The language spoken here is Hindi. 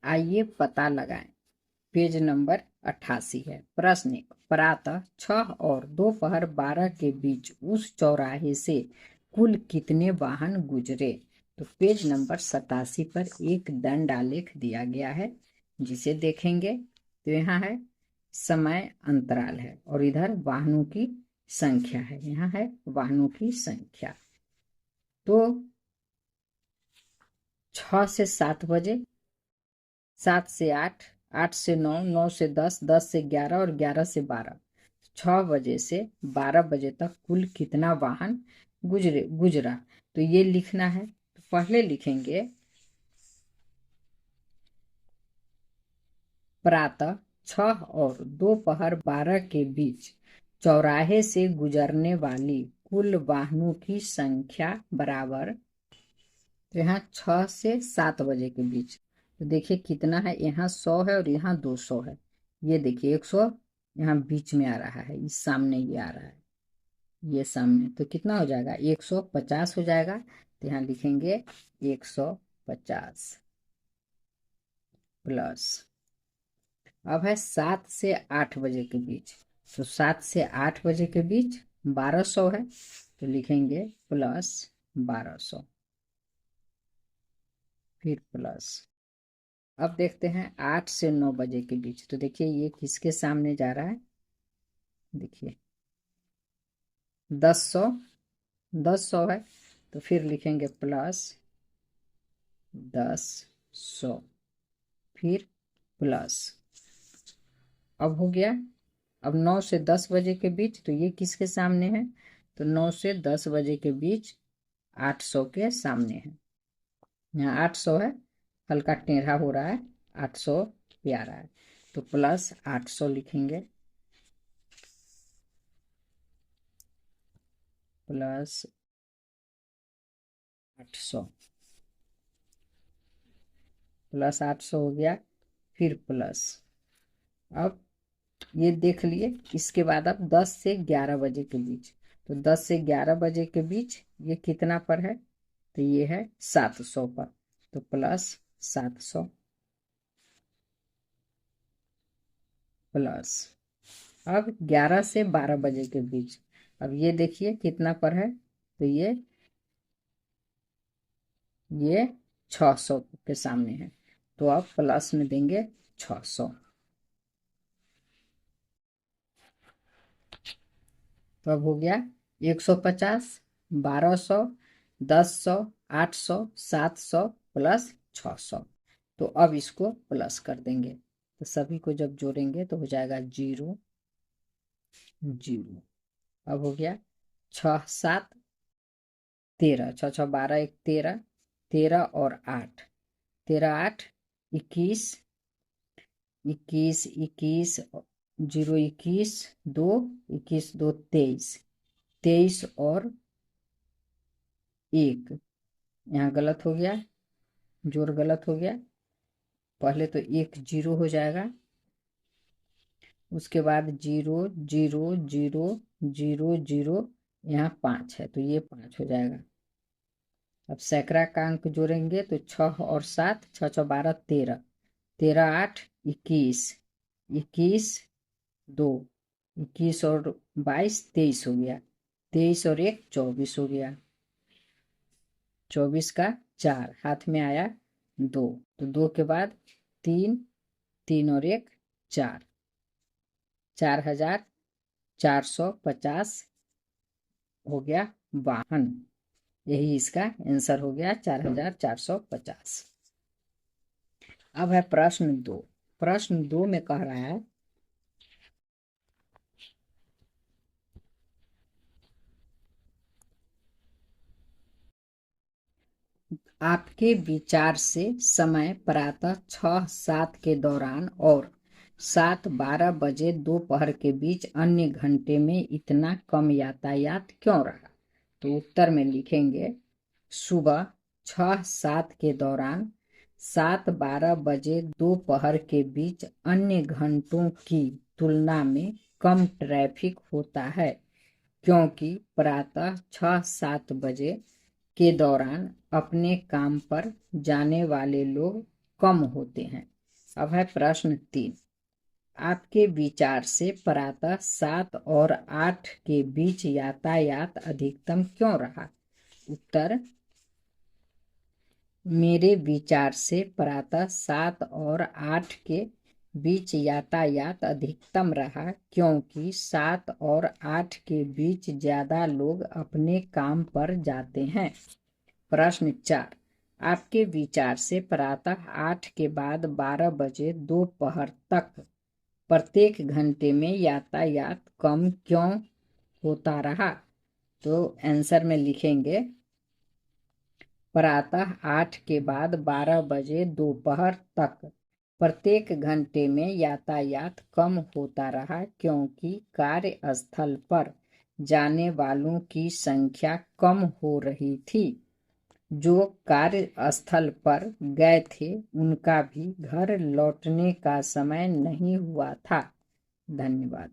आइए पता लगाएं। पेज नंबर 88 है। प्रश्न 1, प्रातः 6 और दोपहर 12 के बीच उस चौराहे से कुल कितने वाहन गुजरे। तो पेज नंबर 87 पर एक दंड आलेख दिया गया है, जिसे देखेंगे तो यहाँ है समय अंतराल है और इधर वाहनों की संख्या है। यहाँ है वाहनों की संख्या। तो 6 से 7 बजे, 7 से 8, 8 से 9, 9 से 10, 10 से 11 और 11 से 12, 6 बजे से 12 बजे तक कुल कितना वाहन गुजरा। तो ये लिखना है। तो पहले लिखेंगे प्रातः 6 और दोपहर 12 के बीच चौराहे से गुजरने वाली कुल वाहनों की संख्या बराबर। तो यहाँ 6 से 7 बजे के बीच, तो देखिए कितना है, यहाँ 100 है और यहाँ 200 है। ये देखिए 100 यहाँ बीच में आ रहा है, इस सामने ये आ रहा है, ये सामने, तो कितना हो जाएगा 150 हो जाएगा। तो यहाँ लिखेंगे 150 प्लस। अब है 7 से 8 बजे के बीच, तो 7 से 8 बजे के बीच 1200 है, तो लिखेंगे प्लस 1200 फिर प्लस। अब देखते हैं 8 से 9 बजे के बीच, तो देखिए ये किसके सामने जा रहा है, देखिए 1000 है, तो फिर लिखेंगे प्लस 1000 फिर प्लस। अब हो गया। अब 9 से 10 बजे के बीच, तो ये किसके सामने है, तो 9 से 10 बजे के बीच 800 के सामने है। यहाँ 800 है, हल्का टेढ़ा हो रहा है, 800 पे आ रहा है, तो प्लस 800 लिखेंगे, प्लस 800 प्लस 800 हो गया, फिर प्लस। अब ये देख लिए। इसके बाद अब 10 से 11 बजे के बीच, तो 10 से 11 बजे के बीच ये कितना पर है, तो ये है 700 पर, तो प्लस 700 प्लस। अब 11 से 12 बजे के बीच, अब ये देखिए कितना पर है, तो ये 600 के सामने है, तो अब प्लस में देंगे 600। तो अब हो गया 150, 1200, 1000, 800, 700 प्लस 600। तो अब इसको प्लस कर देंगे, तो सभी को जब जोड़ेंगे तो हो जाएगा 0 0। अब हो गया 6 7 13, 6 6 12 1 13, 13 और 8, 13 8 21, 21 21 0 21 2 21 2 23, 23 और 1, यहाँ गलत हो गया, जोड़ गलत हो गया। पहले तो 1 0 हो जाएगा, उसके बाद 0 0 0 0 0, यहाँ 5 है, तो ये 5 हो जाएगा। अब सैकड़ा का अंक जोड़ेंगे तो 6 और 7, 6 6 12 13, 13 8 21, 21 2, 21 और 22 23 हो गया, 23 और 1 24 हो गया, 24 का 4 हाथ में आया 2, तो 2 के बाद 3, 3 और 1 4, 4450 हो गया वाहन। यही इसका आंसर हो गया 4450। अब है प्रश्न 2। प्रश्न 2 में कह रहा है आपके विचार से समय प्रातः 6 7 के दौरान और 7 12 बजे दोपहर के बीच अन्य घंटे में इतना कम यातायात क्यों रहा। तो उत्तर में लिखेंगे सुबह 6 7 के दौरान, 7 12 बजे दोपहर के बीच अन्य घंटों की तुलना में कम ट्रैफिक होता है, क्योंकि प्रातः 6 7 बजे के दौरान अपने काम पर जाने वाले लोग कम होते हैं। अब है प्रश्न 3। आपके विचार से प्रातः 7 और 8 के बीच यातायात अधिकतम क्यों रहा? उत्तर, मेरे विचार से प्रातः 7 और 8 के बीच यातायात अधिकतम रहा क्योंकि 7 और 8 के बीच ज्यादा लोग अपने काम पर जाते हैं। प्रश्न 4। आपके विचार से प्रातः 8 के बाद 12 बजे दोपहर तक प्रत्येक घंटे में यातायात कम क्यों होता रहा? तो आंसर में लिखेंगे, प्रातः 8 के बाद 12 बजे दोपहर तक प्रत्येक घंटे में यातायात कम होता रहा क्योंकि कार्यस्थल पर जाने वालों की संख्या कम हो रही थी। जो कार्यस्थल पर गए थे उनका भी घर लौटने का समय नहीं हुआ था। धन्यवाद।